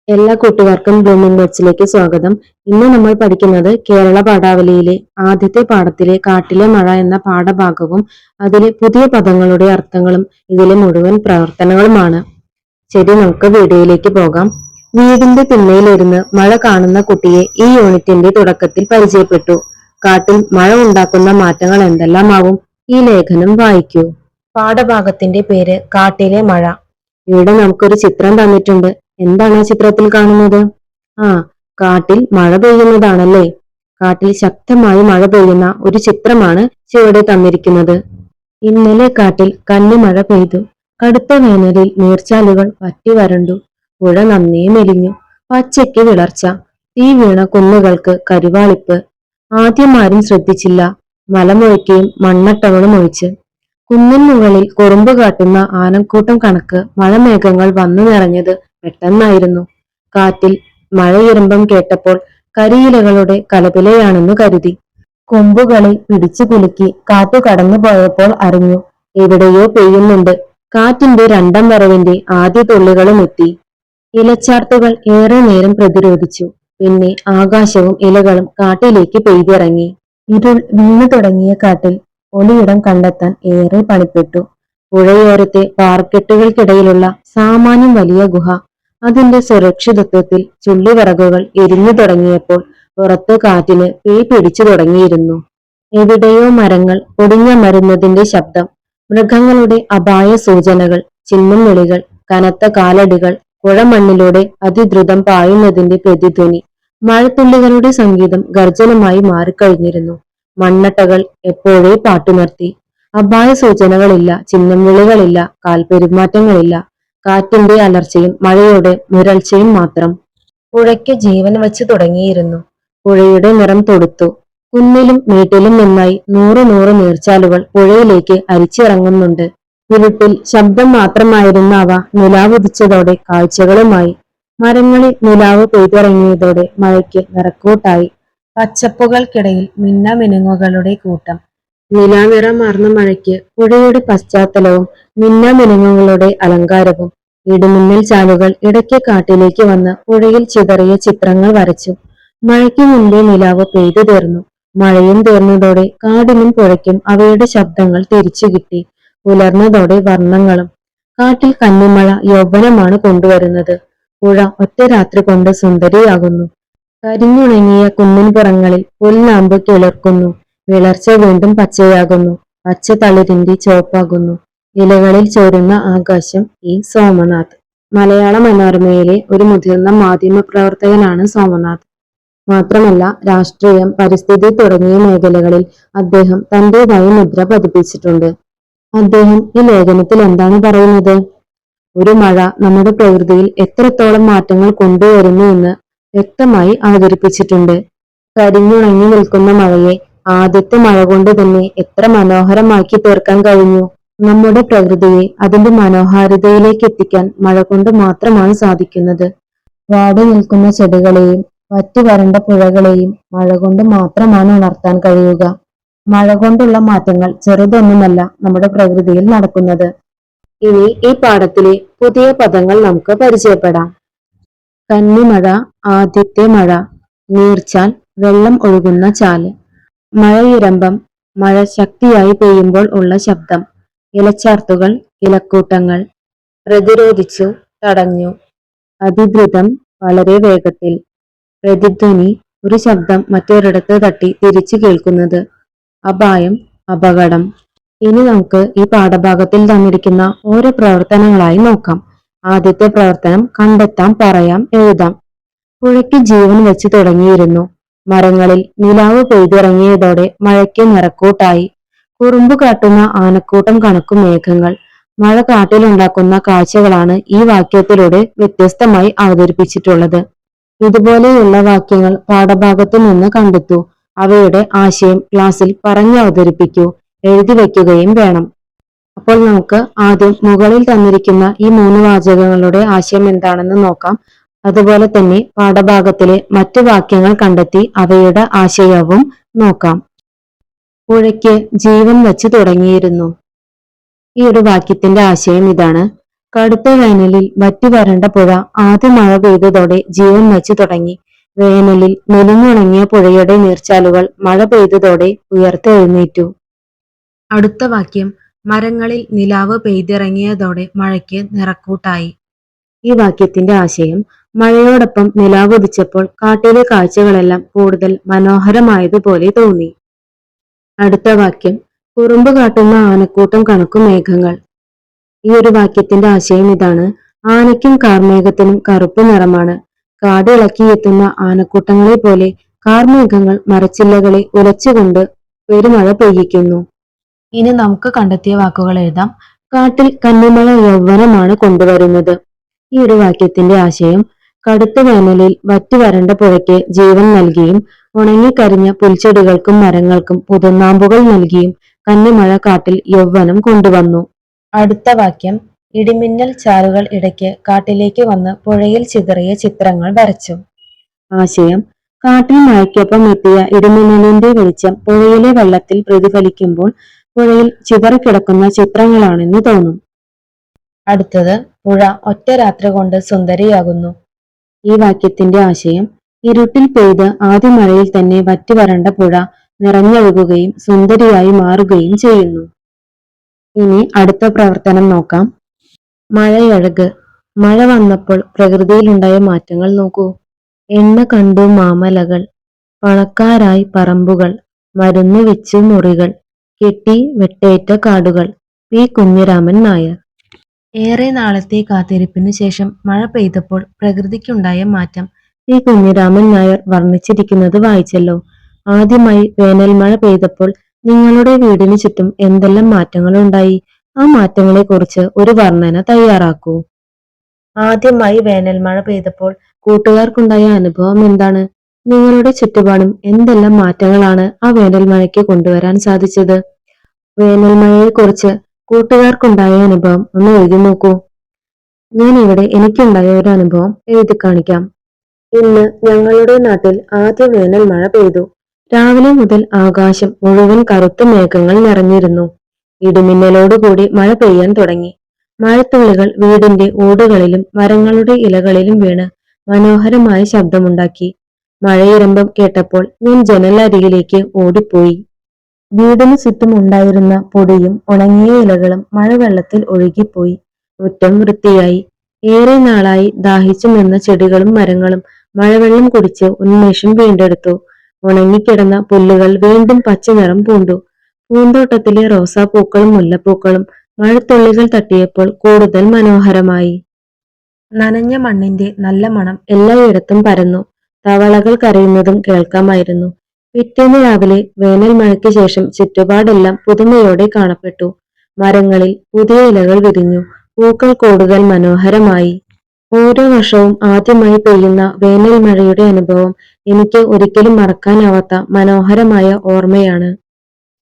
എല്ലാ കൂട്ടുകാർക്കും ബ്ലൂമിംഗ് ബഡ്സിലേക്ക് സ്വാഗതം. ഇന്ന് നമ്മൾ പഠിക്കുന്നത് കേരള പാഠാവലിയിലെ ആദ്യത്തെ പാഠത്തിലെ കാട്ടിലെ മഴ എന്ന പാഠഭാഗവും അതിലെ പുതിയ പദങ്ങളുടെ അർത്ഥങ്ങളും ഇതിലെ മുഴുവൻ പ്രവർത്തനങ്ങളുമാണ്. ശരി, നമുക്ക് വീഡിയോയിലേക്ക് പോകാം. വീടിന്റെ തിണ്ണയിലിരുന്ന് മഴ കാണുന്ന കുട്ടിയെ ഈ യൂണിറ്റിന്റെ തുടക്കത്തിൽ പരിചയപ്പെട്ടു. കാട്ടിൽ മഴ ഉണ്ടാക്കുന്ന മാറ്റങ്ങൾ എന്തെല്ലാമാവും? ഈ ലേഖനം വായിക്കൂ. പാഠഭാഗത്തിന്റെ പേര് കാട്ടിലെ മഴ. ഇവിടെ നമുക്കൊരു ചിത്രം തന്നിട്ടുണ്ട്. എന്താണ് ആ ചിത്രത്തിൽ കാണുന്നത്? ആ, കാട്ടിൽ മഴ പെയ്യുന്നതാണല്ലേ. കാട്ടിൽ ശക്തമായി മഴ പെയ്യുന്ന ഒരു ചിത്രമാണ് ചുവടെ തന്നിരിക്കുന്നത്. ഇന്നലെ കാട്ടിൽ കന്നിമഴ പെയ്തു. കടുത്ത വേനലിൽ നീർച്ചാലുകൾ വറ്റി വരണ്ടു. പുഴ നന്നേ മെലിഞ്ഞു. പച്ചയ്ക്ക് വിളർച്ച. തീ വീണ കുന്നുകൾക്ക് കരിവാളിപ്പ്. ആദ്യം ആരും ശ്രദ്ധിച്ചില്ല. മലമൊഴിക്കുകയും മണ്ണട്ടകളും ഒഴിച്ച്. കുന്നിൻ മുകളിൽ കുറുമ്പ് കാട്ടുന്ന ആനക്കൂട്ടം കണക്ക് മഴമേഘങ്ങൾ വന്നു നിറഞ്ഞത് പെട്ടെന്നായിരുന്നു. കാറ്റിൽ മഴയിരമ്പം കേട്ടപ്പോൾ കരിയിലകളുടെ കലപിലയാണെന്ന് കരുതി. കൊമ്പുകളെ പിടിച്ചു കുലുക്കി കാറ്റു കടന്നു പോയപ്പോൾ അറിഞ്ഞു, എവിടെയോ പെയ്യുന്നുണ്ട്. കാറ്റിന്റെ രണ്ടാം വരവിന്റെ ആദ്യ തുള്ളികളും എത്തി. ഇലച്ചാർത്തുകൾ ഏറെ നേരം പ്രതിരോധിച്ചു. പിന്നെ ആകാശവും ഇലകളും കാട്ടിലേക്ക് പെയ്തിറങ്ങി. ഇരുൾ വീണു തുടങ്ങിയ കാട്ടിൽ ഒളിയിടം കണ്ടെത്താൻ ഏറെ പണിപ്പെട്ടു. പുഴയോരത്തെ പാറക്കെട്ടുകൾക്കിടയിലുള്ള സാമാന്യം വലിയ ഗുഹ. അതിന്റെ സുരക്ഷിതത്വത്തിൽ ചുള്ളിവിറകുകൾ എരിഞ്ഞു തുടങ്ങിയപ്പോൾ പുറത്ത് കാറ്റിന് തീ പിടിച്ചു തുടങ്ങിയിരുന്നു. എവിടെയോ മരങ്ങൾ ഒടിഞ്ഞമരുന്നതിന്റെ ശബ്ദം, മൃഗങ്ങളുടെ അപായ സൂചനകൾ, ചിന്നും വിളികൾ, കനത്ത കാലടികൾ, പുഴമണ്ണിലൂടെ അതിദ്രുതം പായുന്നതിന്റെ പ്രതിധ്വനി. മഴത്തുള്ളികളുടെ സംഗീതം ഗർജനമായി മാറിക്കഴിഞ്ഞിരുന്നു. മണ്ണട്ടകൾ എപ്പോഴേ പാട്ടുനിർത്തി. അപായ സൂചനകളില്ല, ചിഹ്നം വിളികളില്ല, കാൽപെരുമാറ്റങ്ങളില്ല. കാറ്റിന്റെ അലർച്ചയും മഴയുടെ മുരൾച്ചയും മാത്രം. പുഴയ്ക്ക് ജീവൻ വച്ചു തുടങ്ങിയിരുന്നു. പുഴയുടെ നിറം തൊടുത്തു. കുന്നിലും മേട്ടിലും നിന്നായി നൂറ് നീർച്ചാലുകൾ പുഴയിലേക്ക് അരിച്ചിറങ്ങുന്നുണ്ട്. ഇരുട്ടിൽ ശബ്ദം മാത്രമായിരുന്ന അവ നിലാവുദിച്ചതോടെ കാഴ്ചകളുമായി. മരങ്ങളിൽ നിലാവ് പെയ്തിറങ്ങിയതോടെ മഴയ്ക്ക് നിറക്കൂട്ടായി. പച്ചപ്പുകൾക്കിടയിൽ മിന്നമിനുങ്ങുകളുടെ കൂട്ടം. നിലാനിറമാർന്ന മഴയ്ക്ക് പുഴയുടെ പശ്ചാത്തലവും മിന്നമിനുങ്ങുകളുടെ അലങ്കാരവും. ഇടിമിന്നൽ ചാലുകൾ ഇടയ്ക്ക് കാട്ടിലേക്ക് വന്ന് പുഴയിൽ ചിതറിയ ചിത്രങ്ങൾ വരച്ചു. മഴയ്ക്ക് മുൻപേ നിലാവ് പെയ്തു തീർന്നു. മഴയും തീർന്നതോടെ കാടിനും പുഴയ്ക്കും അവയുടെ ശബ്ദങ്ങൾ തിരിച്ചു കിട്ടി. പുലർന്നതോടെ വർണ്ണങ്ങളും. കാട്ടിൽ കന്നിമഴ യൗവനമാണ് കൊണ്ടുവരുന്നത്. പുഴ ഒറ്റ രാത്രി കൊണ്ട് സുന്ദരിയാകുന്നു. കരിഞ്ഞുണങ്ങിയ കുന്നിൻപുറങ്ങളിൽ പുൽനാമ്പ് കിളിർക്കുന്നു. വിളർച്ച വീണ്ടും പച്ചയാകുന്നു. പച്ച തളിരിന്റെ ചുവപ്പാകുന്നു. ഇലകളിൽ ചോരുന്ന ആകാശം. ഈ സോമനാഥ്. മലയാള മനോരമയിലെ ഒരു മുതിർന്ന മാധ്യമ പ്രവർത്തകനാണ് സോമനാഥ്. മാത്രമല്ല, രാഷ്ട്രീയം, പരിസ്ഥിതി തുടങ്ങിയ മേഖലകളിൽ അദ്ദേഹം തന്റേതായ മുദ്ര പതിപ്പിച്ചിട്ടുണ്ട്. അദ്ദേഹം ഈ ലേഖനത്തിൽ എന്താണ് പറയുന്നത്? ഒരു മഴ നമ്മുടെ പ്രകൃതിയിൽ എത്രത്തോളം മാറ്റങ്ങൾ കൊണ്ടുവരുന്നു എന്ന് വ്യക്തമായി അവതരിപ്പിച്ചിട്ടുണ്ട്. കരിഞ്ഞുണങ്ങി നിൽക്കുന്ന മഴയെ ആദ്യത്തെ മഴ കൊണ്ട് തന്നെ എത്ര മനോഹരമാക്കി തീർക്കാൻ കഴിഞ്ഞു. നമ്മുടെ പ്രകൃതിയെ അതിന്റെ മനോഹാരിതയിലേക്ക് എത്തിക്കാൻ മഴ കൊണ്ട് മാത്രമാണ് സാധിക്കുന്നത്. വാടി നിൽക്കുന്ന ചെടികളെയും വറ്റി വരണ്ട പുഴകളെയും മഴ കൊണ്ട് മാത്രമാണ് ഉണർത്താൻ കഴിയുക. മഴ കൊണ്ടുള്ള മാറ്റങ്ങൾ ചെറുതൊന്നുമല്ല നമ്മുടെ പ്രകൃതിയിൽ നടക്കുന്നത്. ഇനി ഈ പാഠത്തിലെ പുതിയ പദങ്ങൾ നമുക്ക് പരിചയപ്പെടാം. കന്നിമഴ, ആദ്യത്തെ മഴ. നീർച്ചാൽ, വെള്ളം ഒഴുകുന്ന ചാല്. മഴയിരമ്പം, മഴ ശക്തിയായി പെയ്യുമ്പോൾ ഉള്ള ശബ്ദം. ഇലച്ചാർത്തുകൾ, ഇലക്കൂട്ടങ്ങൾ. പ്രതിരോധിച്ചു, തടഞ്ഞു. അതിദ്രുതം, വളരെ വേഗത്തിൽ. പ്രതിധ്വനി, ഒരു ശബ്ദം മറ്റൊരിടത്ത് തട്ടി തിരിച്ചു കേൾക്കുന്നത്. അപായം, അപകടം. ഇനി നമുക്ക് ഈ പാഠഭാഗത്തിൽ തന്നിരിക്കുന്ന ഓരോ പ്രവർത്തനങ്ങളായി നോക്കാം. ആദ്യത്തെ പ്രവർത്തനം കണ്ടെത്താം, പറയാം, എഴുതാം. പുഴയ്ക്ക് ജീവൻ വെച്ച് തുടങ്ങിയിരുന്നു. മരങ്ങളിൽ നിലാവ് പെയ്തിറങ്ങിയതോടെ മഴയ്ക്ക് നിറക്കൂട്ടായി. കുറുമ്പ് കാട്ടുന്ന ആനക്കൂട്ടം കണക്കു മേഘങ്ങൾ. മഴ കാട്ടിലുണ്ടാക്കുന്ന കാഴ്ചകളാണ് ഈ വാക്യത്തിലൂടെ വ്യത്യസ്തമായി അവതരിപ്പിച്ചിട്ടുള്ളത്. ഇതുപോലെയുള്ള വാക്യങ്ങൾ പാഠഭാഗത്തു നിന്ന് കണ്ടെത്തൂ. അവയുടെ ആശയം ക്ലാസ്സിൽ പറഞ്ഞു അവതരിപ്പിക്കൂ. എഴുതി വയ്ക്കുകയും വേണം. അപ്പോൾ നമുക്ക് ആദ്യം മുകളിൽ തന്നിരിക്കുന്ന ഈ 3 വാചകങ്ങളുടെ ആശയം എന്താണെന്ന് നോക്കാം. അതുപോലെ തന്നെ പാഠഭാഗത്തിലെ മറ്റു വാക്യങ്ങൾ കണ്ടെത്തി അവയുടെ ആശയവും നോക്കാം. പുഴയ്ക്ക് ജീവൻ വച്ചു തുടങ്ങിയിരുന്നു. ഈ ഒരു വാക്യത്തിന്റെ ആശയം ഇതാണ്. കടുത്ത വേനലിൽ വറ്റി വരണ്ട പുഴ ആദ്യ മഴ പെയ്തതോടെ ജീവൻ വച്ചു തുടങ്ങി. വേനലിൽ മെലിഞ്ഞുണങ്ങിയ പുഴയുടെ നീർച്ചാലുകൾ മഴ പെയ്തതോടെ ഉയർത്തെഴുന്നേറ്റു. അടുത്ത വാക്യം മരങ്ങളിൽ നിലാവ് പെയ്തിറങ്ങിയതോടെ മഴയ്ക്ക് നിറക്കൂട്ടായി. ഈ വാക്യത്തിന്റെ ആശയം മഴയോടൊപ്പം നിലാവ് ഉദിച്ചപ്പോൾ കാട്ടിലെ കാഴ്ചകളെല്ലാം കൂടുതൽ മനോഹരമായതുപോലെ തോന്നി. അടുത്ത വാക്യം കുറുമ്പ് കാട്ടുന്ന ആനക്കൂട്ടം കണക്കു മേഘങ്ങൾ. ഈ ഒരു വാക്യത്തിന്റെ ആശയം ഇതാണ്: ആനയ്ക്കും കാർമേഘത്തിനും കറുപ്പ് നിറമാണ്. കാടിളക്കിയെത്തുന്ന ആനക്കൂട്ടങ്ങളെ പോലെ കാർമേഘങ്ങൾ മരച്ചില്ലകളെ ഉലച്ചുകൊണ്ട് പെരുമഴ പെയ്യിക്കുന്നു. ഇനി നമുക്ക് കണ്ടെത്തിയ വാക്കുകൾ എഴുതാം. കാട്ടിൽ കന്നിമഴ യൗവനമാണ് കൊണ്ടുവരുന്നത്. ഈ ഒരു വാക്യത്തിന്റെ ആശയം കടുത്ത വേനലിൽ വറ്റി വരണ്ട പുഴയ്ക്ക് ജീവൻ നൽകിയും ഉണങ്ങിക്കരിഞ്ഞ പുൽച്ചെടികൾക്കും മരങ്ങൾക്കും പുതുനാമ്പുകൾ നൽകിയും കന്നിമഴ കാട്ടിൽ യൗവനം കൊണ്ടുവന്നു. അടുത്ത വാക്യം ഇടിമിന്നൽ ചാലുകൾ ഇടയ്ക്ക് കാട്ടിലേക്ക് വന്ന് പുഴയിൽ ചിതറിയ ചിത്രങ്ങൾ വരച്ചു. ആശയം കാട്ടിൽ മഴയ്ക്കൊപ്പം എത്തിയ ഇടിമിന്നലിന്റെ വെളിച്ചം പുഴയിലെ വെള്ളത്തിൽ പ്രതിഫലിക്കുമ്പോൾ പുഴയിൽ ചിതറിക്കിടക്കുന്ന ചിത്രങ്ങളാണെന്ന് തോന്നും. അടുത്തത് പുഴ ഒറ്റ രാത്രി കൊണ്ട് സുന്ദരിയാകുന്നു. ഈ വാക്യത്തിന്റെ ആശയം ഇരുട്ടിൽ പെയ്ത് ആദ്യ മഴയിൽ തന്നെ വറ്റി വരണ്ട പുഴ നിറഞ്ഞൊഴുകുകയും സുന്ദരിയായി മാറുകയും ചെയ്യുന്നു. ഇനി അടുത്ത പ്രവർത്തനം നോക്കാം. മഴയഴക്. മഴ വന്നപ്പോൾ പ്രകൃതിയിലുണ്ടായ മാറ്റങ്ങൾ നോക്കൂ. എണ്ണ കണ്ടു മാമലകൾ, പണക്കാരായി പറമ്പുകൾ, മരുന്ന് വെച്ചു മുറികൾ, കെട്ടി വെട്ടേറ്റ കാടുകൾ. പി കുഞ്ഞിരാമൻ നായർ. ഏറെ നാളത്തെ കാത്തിരിപ്പിനു ശേഷം മഴ പെയ്തപ്പോൾ പ്രകൃതിക്കുണ്ടായ മാറ്റം പി കുഞ്ഞിരാമൻ നായർ വർണ്ണിച്ചിരിക്കുന്നത് വായിച്ചല്ലോ. ആദ്യമായി വേനൽ മഴ പെയ്തപ്പോൾ നിങ്ങളുടെ വീടിന് ചുറ്റും എന്തെല്ലാം മാറ്റങ്ങൾ ഉണ്ടായി? ആ മാറ്റങ്ങളെ കുറിച്ച് ഒരു വർണ്ണന തയ്യാറാക്കൂ. ആദ്യമായി വേനൽ മഴ പെയ്തപ്പോൾ കൂട്ടുകാർക്കുണ്ടായ അനുഭവം എന്താണ്? നിങ്ങളുടെ ചുറ്റുപാടും എന്തെല്ലാം മാറ്റങ്ങളാണ് ആ വേനൽ മഴയ്ക്ക് കൊണ്ടുവരാൻ സാധിച്ചത്? വേനൽ മഴയെ കുറിച്ച് കൂട്ടുകാർക്കുണ്ടായ അനുഭവം ഒന്ന് എഴുതി നോക്കൂ. ഞാൻ ഇവിടെ എനിക്കുണ്ടായ ഒരു അനുഭവം എഴുതി കാണിക്കാം. ഇന്ന് ഞങ്ങളുടെ നാട്ടിൽ ആദ്യ വേനൽ മഴ പെയ്തു. രാവിലെ മുതൽ ആകാശം മുഴുവൻ കറുത്ത മേഘങ്ങൾ നിറഞ്ഞിരുന്നു. ഇടിമിന്നലോടുകൂടി മഴ പെയ്യാൻ തുടങ്ങി. മഴത്തുള്ളികൾ വീടിന്റെ ഓടുകളിലും മരങ്ങളുടെ ഇലകളിലും വീണ് മനോഹരമായ ശബ്ദമുണ്ടാക്കി. മഴയിരമ്പം കേട്ടപ്പോൾ ഞാൻ ജനലരികിലേക്ക് ഓടിപ്പോയി. വീടിന് ചുറ്റും ഉണ്ടായിരുന്ന പൊടിയും ഉണങ്ങിയ ഇലകളും മഴവെള്ളത്തിൽ ഒഴുകിപ്പോയി. മുറ്റം വൃത്തിയായി. ഏറെ നാളായി ദാഹിച്ചു നിന്ന ചെടികളും മരങ്ങളും മഴവെള്ളം കുടിച്ച് ഉന്മേഷം വീണ്ടെടുത്തു. ഉണങ്ങിക്കിടന്ന പുല്ലുകൾ വീണ്ടും പച്ച നിറം പൂണ്ടു. പൂന്തോട്ടത്തിലെ റോസാപ്പൂക്കളും മുല്ലപ്പൂക്കളും മഴത്തുള്ളികൾ തട്ടിയപ്പോൾ കൂടുതൽ മനോഹരമായി. നനഞ്ഞ മണ്ണിന്റെ നല്ല മണം എല്ലായിടത്തും പരന്നു. തവളകൾ കരയുന്നതും കേൾക്കാമായിരുന്നു. പിറ്റേന്ന് രാവിലെ വേനൽ മഴയ്ക്ക് ശേഷം ചുറ്റുപാടെല്ലാം പുതുമയോടെ കാണപ്പെട്ടു. മരങ്ങളിൽ പുതിയ ഇലകൾ വിരിഞ്ഞു. പൂക്കൾ കൂടുതൽ മനോഹരമായി. ഓരോ വർഷവും ആദ്യമായി പെയ്യുന്ന വേനൽ മഴയുടെ അനുഭവം എനിക്ക് ഒരിക്കലും മറക്കാനാവാത്ത മനോഹരമായ ഓർമ്മയാണ്.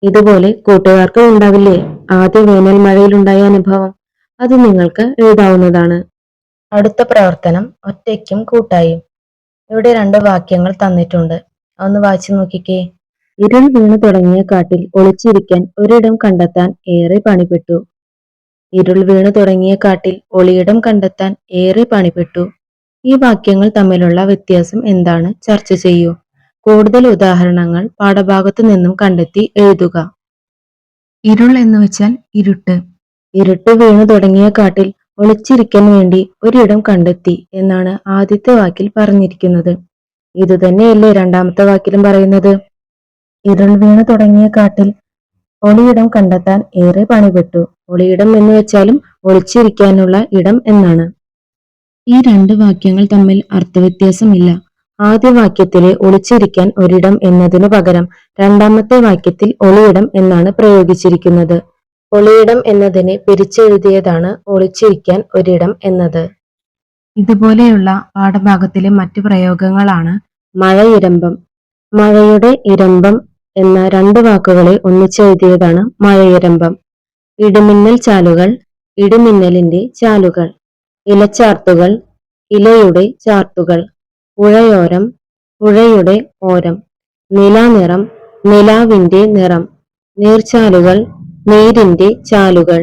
ഇതുപോലെ കൂട്ടുകാർക്കും ഉണ്ടാവില്ലേ ആദ്യ വേനൽ മഴയിലുണ്ടായ അനുഭവം? അത് നിങ്ങൾക്ക് എഴുതാവുന്നതാണ്. അടുത്ത പ്രവർത്തനം ഒറ്റയ്ക്കും കൂട്ടായും. ഇവിടെ 2 വാക്യങ്ങൾ തന്നിട്ടുണ്ട്. ഒന്ന് വായിച്ചു നോക്കിക്കേ. ഇരുൾ വീണു തുടങ്ങിയ കാട്ടിൽ ഒളിച്ചിരിക്കാൻ ഒരിടം കണ്ടെത്താൻ ഏറെ പണിപ്പെട്ടു. ഇരുൾ വീണു തുടങ്ങിയ കാട്ടിൽ ഒളിയിടം കണ്ടെത്താൻ ഏറെ പണിപ്പെട്ടു. ഈ വാക്യങ്ങൾ തമ്മിലുള്ള വ്യത്യാസം എന്താണ്? ചർച്ച ചെയ്യൂ. കൂടുതൽ ഉദാഹരണങ്ങൾ പാഠഭാഗത്തു നിന്നും കണ്ടെത്തി എഴുതുക. ഇരുൾ എന്ന് വെച്ചാൽ ഇരുട്ട്. ഇരുട്ട് വീണു തുടങ്ങിയ കാട്ടിൽ ഒളിച്ചിരിക്കാൻ വേണ്ടി ഒരിടം കണ്ടെത്തി എന്നാണ് ആദ്യത്തെ വാക്കിൽ പറഞ്ഞിരിക്കുന്നത്. ഇതുതന്നെയല്ലേ രണ്ടാമത്തെ വാക്കിലും പറയുന്നത്? ഇരുൾ വീണു തുടങ്ങിയ കാട്ടിൽ ഒളിയിടം കണ്ടെത്താൻ ഏറെ പണിപ്പെട്ടു. ഒളിയിടം എന്ന് വെച്ചാലും ഒളിച്ചിരിക്കാനുള്ള ഇടം എന്നാണ്. ഈ 2 വാക്യങ്ങൾ തമ്മിൽ അർത്ഥവ്യത്യാസമില്ല. ആദ്യ വാക്യത്തിലെ ഒളിച്ചിരിക്കാൻ ഒരിടം എന്നതിനു പകരം രണ്ടാമത്തെ വാക്യത്തിൽ ഒളിയിടം എന്നാണ് പ്രയോഗിച്ചിരിക്കുന്നത്. ഒളിയിടം എന്നതിനെ പിരിച്ചെഴുതിയതാണ് ഒളിച്ചിരിക്കാൻ ഒരിടം എന്നത്. ഇതുപോലെയുള്ള പാഠഭാഗത്തിലെ മറ്റു പ്രയോഗങ്ങളാണ് മഴയിരമ്പം. മഴയുടെ ഇരമ്പം എന്ന 2 വാക്കുകളെ ഒന്നിച്ചെഴുതിയതാണ് മഴയിരമ്പം. ഇടിമിന്നൽ ചാലുകൾ, ഇടിമിന്നലിന്റെ ചാലുകൾ. ഇലച്ചാർത്തുകൾ, ഇലയുടെ ചാർത്തുകൾ. പുഴയോരം, പുഴയുടെ ഓരം. നിലാനിറം, നിലാവിന്റെ നിറം. നീർച്ചാലുകൾ, നീരിന്റെ ചാലുകൾ.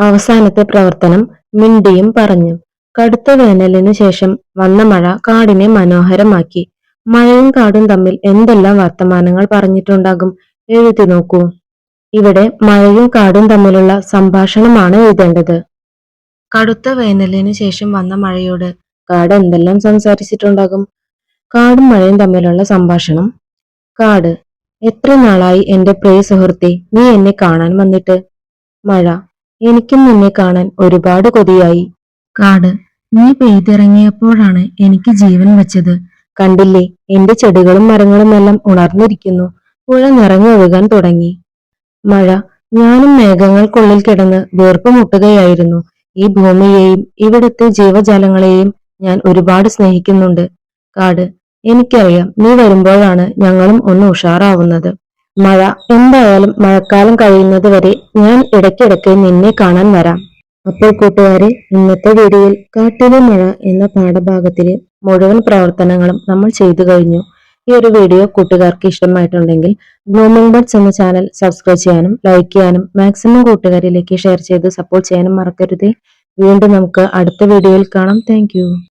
അവസാനത്തെ പ്രവർത്തനം മിണ്ടിയും പറഞ്ഞു. കടുത്ത വേനലിനു ശേഷം വന്ന മഴ കാടിനെ മനോഹരമാക്കി. മഴയും കാടും തമ്മിൽ എന്തെല്ലാം വർത്തമാനങ്ങൾ പറഞ്ഞിട്ടുണ്ടാകും? എഴുതി നോക്കൂ. ഇവിടെ മഴയും കാടും തമ്മിലുള്ള സംഭാഷണമാണ് എഴുതേണ്ടത്. കടുത്ത വേനലിനു ശേഷം വന്ന മഴയോട് കാട് എന്തെല്ലാം സംസാരിച്ചിട്ടുണ്ടാകും? കാടും മഴയും തമ്മിലുള്ള സംഭാഷണം. കാട്: എത്ര നാളായി എന്റെ പ്രിയ സുഹൃത്തെ നീ എന്നെ കാണാൻ വന്നിട്ട്. മഴ: എനിക്കും നിന്നെ കാണാൻ ഒരുപാട് കൊതിയായി. കാട്: നീ പെയ്തിറങ്ങിയപ്പോഴാണ് എനിക്ക് ജീവൻ വെച്ചത്. കണ്ടില്ലേ, എന്റെ ചെടികളും മരങ്ങളും എല്ലാം ഉണർന്നിരിക്കുന്നു. പുഴ നിറഞ്ഞൊഴുകാൻ തുടങ്ങി. മഴ: ഞാനും മേഘങ്ങൾക്കുള്ളിൽ കിടന്ന് വീർപ്പുമുട്ടുകയായിരുന്നു. ഈ ഭൂമിയെയും ഇവിടുത്തെ ജീവജാലങ്ങളെയും ഞാൻ ഒരുപാട് സ്നേഹിക്കുന്നുണ്ട്. കാട്: എനിക്കറിയാം, നീ വരുമ്പോഴാണ് ഞങ്ങളും ഒന്ന് ഉഷാറാവുന്നത്. മഴ: എന്തായാലും മഴക്കാലം കഴിയുന്നത് വരെ ഞാൻ ഇടയ്ക്കിടയ്ക്ക് നിന്നെ കാണാൻ വരാം. അപ്പോൾ കൂട്ടുകാരെ, ഇന്നത്തെ വീഡിയോയിൽ കാട്ടിലെ മഴ എന്ന പാഠഭാഗത്തിലെ മുഴുവൻ പ്രവർത്തനങ്ങളും നമ്മൾ ചെയ്തു കഴിഞ്ഞു. ഈ ഒരു വീഡിയോ കൂട്ടുകാർക്ക് ഇഷ്ടമായിട്ടുണ്ടെങ്കിൽ ബ്ലൂമിംഗ് ബഡ്സ് എന്ന ചാനൽ സബ്സ്ക്രൈബ് ചെയ്യാനും ലൈക്ക് ചെയ്യാനും മാക്സിമം കൂട്ടുകാരിലേക്ക് ഷെയർ ചെയ്ത് സപ്പോർട്ട് ചെയ്യാനും മറക്കരുതേ. വീണ്ടും നമുക്ക് അടുത്ത വീഡിയോയിൽ കാണാം. താങ്ക്